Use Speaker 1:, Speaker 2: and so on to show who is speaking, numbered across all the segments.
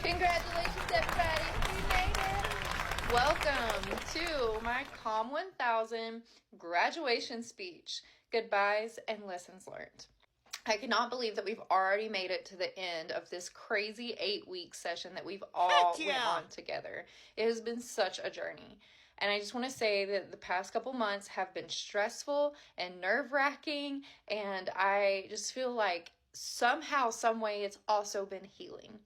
Speaker 1: Congratulations, everybody. We made it. Welcome to my Comm 1000 graduation speech, goodbyes and lessons learned. I cannot believe that we've already made it to the end of this crazy 8-week session that we've all went on together. It has been such a journey. And I just want to say that the past couple months have been stressful and nerve-wracking, and I just feel like somehow, some way, it's also been healing.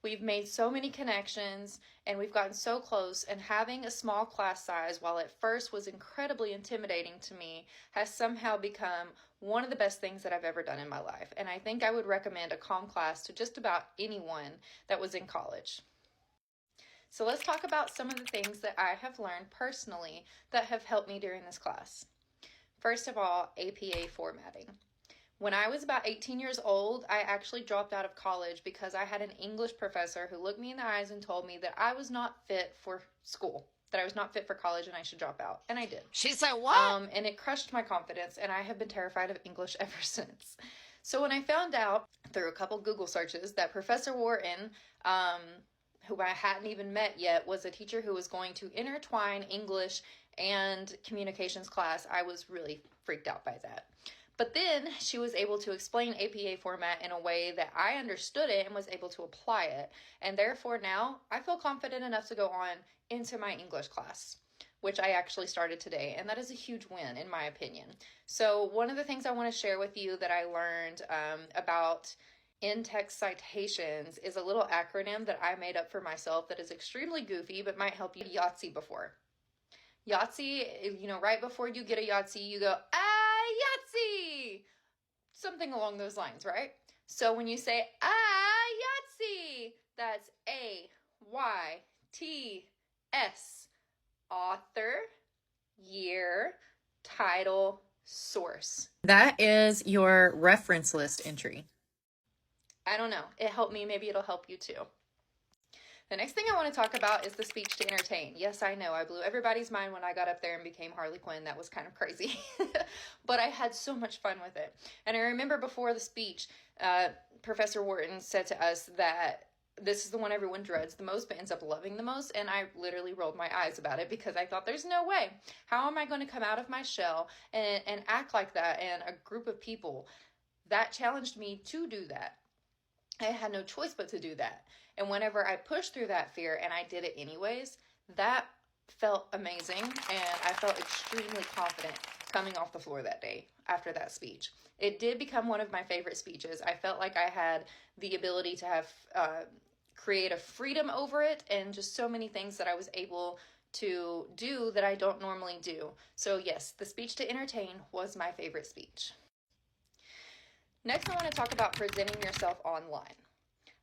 Speaker 1: We've made so many connections and we've gotten so close, and having a small class size, while at first was incredibly intimidating to me, has somehow become one of the best things that I've ever done in my life. And I think I would recommend a comm class to just about anyone that was in college. So let's talk about some of the things that I have learned personally that have helped me during this class. First of all, APA formatting. When I was about 18 years old, I actually dropped out of college because I had an English professor who looked me in the eyes and told me that I was not fit for school, that I was not fit for college and I should drop out. And I did.
Speaker 2: She said what?
Speaker 1: And it crushed my confidence, and I have been terrified of English ever since. So when I found out through a couple Google searches that Professor Wharton, who I hadn't even met yet, was a teacher who was going to intertwine English and communications class, I was really freaked out by that. But then she was able to explain APA format in a way that I understood it and was able to apply it. And therefore now I feel confident enough to go on into my English class, which I actually started today. And that is a huge win in my opinion. So one of the things I want to share with you that I learned about in-text citations is a little acronym that I made up for myself that is extremely goofy, but might help you. Yahtzee before. Yahtzee, you know, right before you get a Yahtzee, you go, Yahtzee! Something along those lines, right? So when you say, Yahtzee, that's A-Y-T-S. Author, year, title, source.
Speaker 3: That is your reference list entry.
Speaker 1: I don't know. It helped me. Maybe it'll help you too. The next thing I want to talk about is the speech to entertain. Yes, I know, I blew everybody's mind when I got up there and became Harley Quinn. That was kind of crazy, but I had so much fun with it. And I remember before the speech, Professor Wharton said to us that this is the one everyone dreads the most, but ends up loving the most. And I literally rolled my eyes about it because I thought, there's no way. How am I going to come out of my shell and act like that in a group of people? That challenged me to do that. I had no choice but to do that. And whenever I pushed through that fear and I did it anyways, that felt amazing. And I felt extremely confident coming off the floor that day after that speech. It did become one of my favorite speeches. I felt like I had the ability to have creative freedom over it, and just so many things that I was able to do that I don't normally do. So yes, the speech to entertain was my favorite speech. Next, I want to talk about presenting yourself online.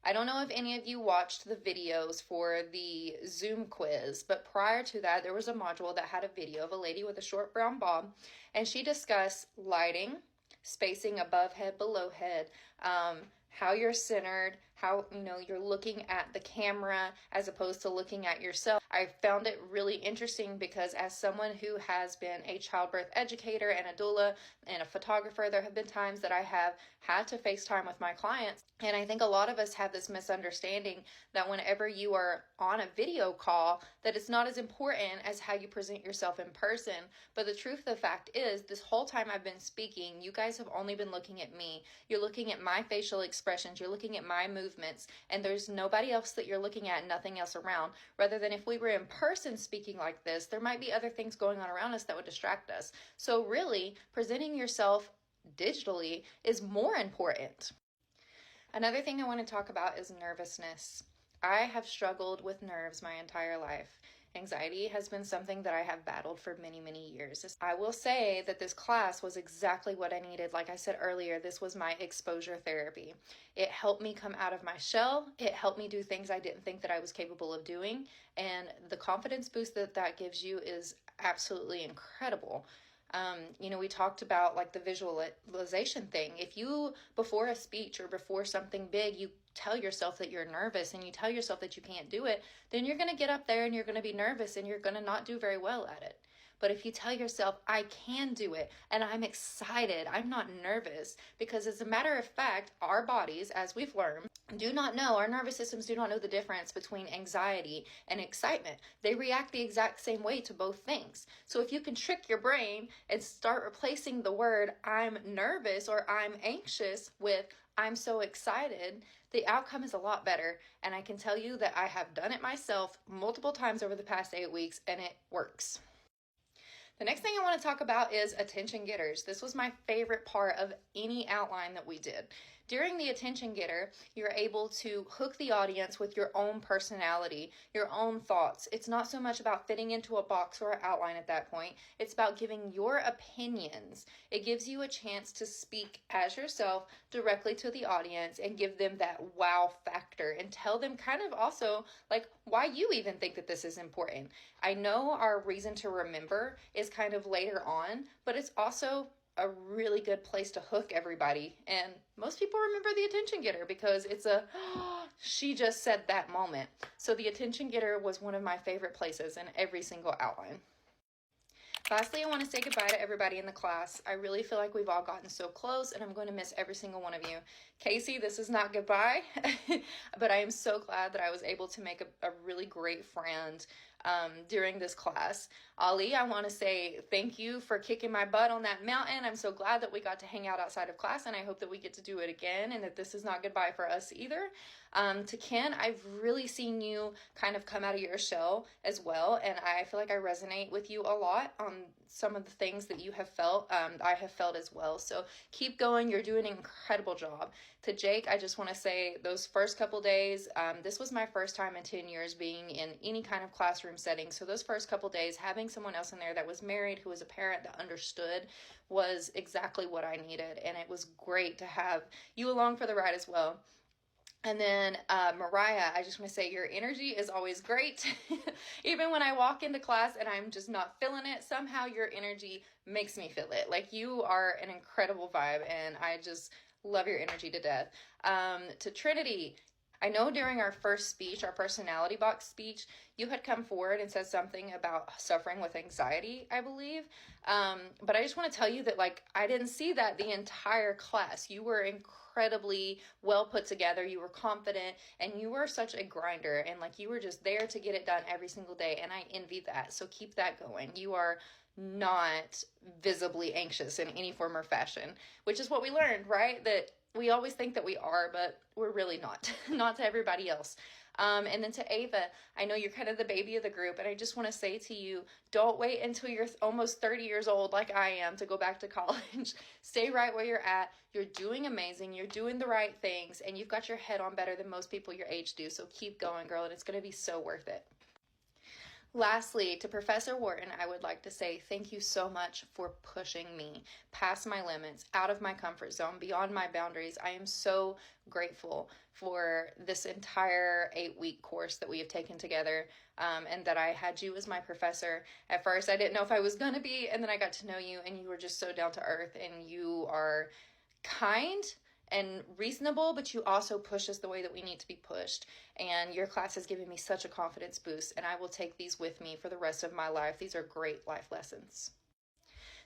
Speaker 1: I don't know if any of you watched the videos for the Zoom quiz, but prior to that, there was a module that had a video of a lady with a short brown bob, and she discussed lighting, spacing above head, below head, how you're centered, how you're looking at the camera as opposed to looking at yourself. I found it really interesting because as someone who has been a childbirth educator and a doula and a photographer, there have been times that I have had to FaceTime with my clients. And I think a lot of us have this misunderstanding that whenever you are on a video call, that it's not as important as how you present yourself in person. But the truth of the fact is, this whole time I've been speaking, you guys have only been looking at me. You're looking at my facial expressions, you're looking at my movements, and there's nobody else that you're looking at, nothing else around. Rather than if we were in person speaking like this, there might be other things going on around us that would distract us. So really, presenting yourself digitally is more important. Another thing I want to talk about is nervousness. I have struggled with nerves my entire life. Anxiety has been something that I have battled for many, many years. I will say that this class was exactly what I needed. Like I said earlier, this was my exposure therapy. It helped me come out of my shell. It helped me do things I didn't think that I was capable of doing. And the confidence boost that that gives you is absolutely incredible. We talked about like the visualization thing. If you, before a speech or before something big, you tell yourself that you're nervous and you tell yourself that you can't do it, then you're going to get up there and you're going to be nervous and you're going to not do very well at it. But if you tell yourself, I can do it, and I'm excited, I'm not nervous, because as a matter of fact, our bodies, as we've learned, do not know, our nervous systems do not know the difference between anxiety and excitement. They react the exact same way to both things. So if you can trick your brain and start replacing the word I'm nervous or I'm anxious with I'm so excited, the outcome is a lot better. And I can tell you that I have done it myself multiple times over the past 8 weeks, and it works. The next thing I want to talk about is attention getters. This was my favorite part of any outline that we did. During the attention getter, you're able to hook the audience with your own personality, your own thoughts. It's not so much about fitting into a box or an outline at that point. It's about giving your opinions. It gives you a chance to speak as yourself directly to the audience and give them that wow factor and tell them kind of also like why you even think that this is important. I know our reason to remember is kind of later on, but it's also a really good place to hook everybody. And most people remember the attention getter because it's a, oh, she just said that moment. So the attention getter was one of my favorite places in every single outline. Lastly, I want to say goodbye to everybody in the class. I really feel like we've all gotten so close, and I'm going to miss every single one of you. Casey, this is not goodbye, but I am so glad that I was able to make a really great friend during this class. Ali, I want to say thank you for kicking my butt on that mountain. I'm so glad that we got to hang out outside of class, and I hope that we get to do it again and that this is not goodbye for us either. To Ken, I've really seen you kind of come out of your shell as well, and I feel like I resonate with you a lot on some of the things that you have felt. I have felt as well, so keep going. You're doing an incredible job. To Jake, I just want to say those first couple days, this was my first time in 10 years being in any kind of classroom setting, so those first couple days, having someone else in there that was married, who was a parent that understood, was exactly what I needed, and it was great to have you along for the ride as well. And then Mariah, I just want to say your energy is always great. Even when I walk into class and I'm just not feeling it, somehow your energy makes me feel it. Like, you are an incredible vibe, and I just love your energy to death. To Trinity, I know during our first speech, our personality box speech, you had come forward and said something about suffering with anxiety, I believe. But I just want to tell you that, like, I didn't see that the entire class. You were incredibly well put together. You were confident, and you were such a grinder, and like, you were just there to get it done every single day. And I envy that. So keep that going. You are not visibly anxious in any form or fashion, which is what we learned, right? That we always think that we are, but we're really not, not to everybody else. And then to Ava, I know you're kind of the baby of the group, and I just want to say to you, don't wait until you're almost 30 years old like I am to go back to college. Stay right where you're at. You're doing amazing. You're doing the right things, and you've got your head on better than most people your age do. So keep going, girl, and it's going to be so worth it. Lastly, to Professor Wharton, I would like to say thank you so much for pushing me past my limits, out of my comfort zone, beyond my boundaries. I am so grateful for this entire 8-week course that we have taken together, and that I had you as my professor. At first, I didn't know if I was going to be, and then I got to know you, and you were just so down to earth, and you are kind and reasonable, but you also push us the way that we need to be pushed. And your class has given me such a confidence boost, and I will take these with me for the rest of my life. These are great life lessons.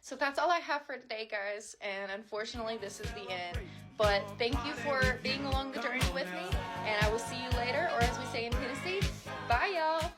Speaker 1: So that's all I have for today, guys, and unfortunately this is the end. But thank you for being along the journey with me, and I will see you later, or as we say in Tennessee, bye y'all.